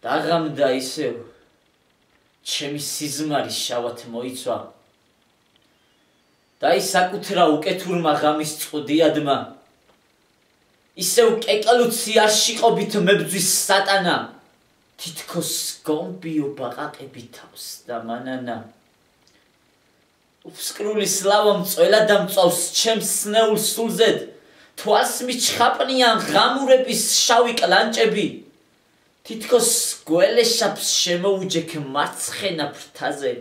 დაღამდა ისევ ჩემი სიზმარი შავად მოიცვა და ის საკუთრა უკეთურმა ღამის წყდიადმა ისევ კეკალუცი არ შიყობით მებძვის სატანა თითქოს გომბიო ბაყაყები თავს და მანანა უფსკრული სლავა მწველა და მწავს ჩემს სნეულ სულზედ თვალს მიჩხაპნიან ღამურების შავი კლანჭები თითქოს გველეშაპს შემოუჯექ მარცხენა ფრთაზე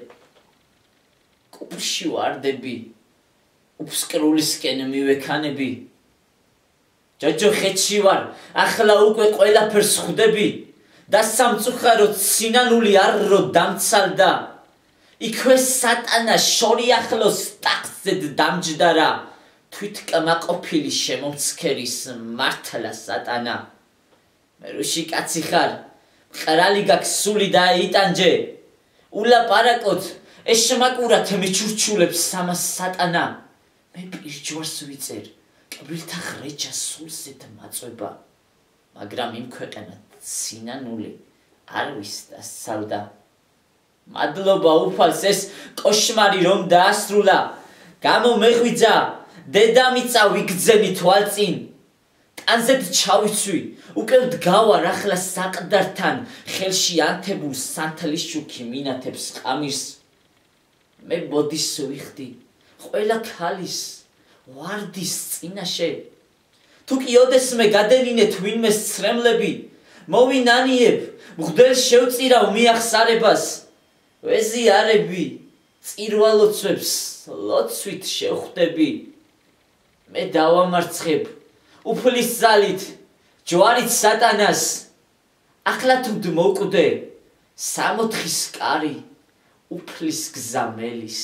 კუპში ვარდები უფსკრულისკენ მივექანები ჯოჯოხეთში ვარ ახლა უკვე ყველაფერს ხვდები და სამწუხაროდ სინანული არრო დამცალდა იქვე სატანა შორი ახლოს ტახტზედ დამჯდარა თვითკმაყოფილი შემომცქერის მართლა სატანა მე რუში კაცი ხარ მყრალი გაქვს სული და იტანჯე ულაპარაკოთ ეშმაკურად მიჩურჩულებს სამას სატანა მე პირჯვარს ვიწერ კბილთა ხრეჭა სულზედ მაწვება მაგრამ იმ ქვეყანად სინანული არ ვისდასავდა მადლობა უფალს ეს კოშმარი რომ დაასრულა გამომეღვიძა დედამიწა ვიგძენი თვალწინ ტანზედ ჩავიცვი უკვე ვდგავარ ახლა საყდართან ხელში ანთებულ სანთლის შუქი მინათებს ყამირს მე ბოდის ვიხდი ყველა ქალის ვარდის წინაშე თუ კი ოდესმე გადევინეთ ვინმეს ცრემლები მოვინანიებ მღვდელ შევწირავ მიახსარებას ვეზიარები წირვალოცვებს ლოცვით შევხვდები მე დავამარცხებ უფლის ძალით ჯვარით სატანას ახლა თუ მოვკვდე 60 კარი უფლის გზა მელის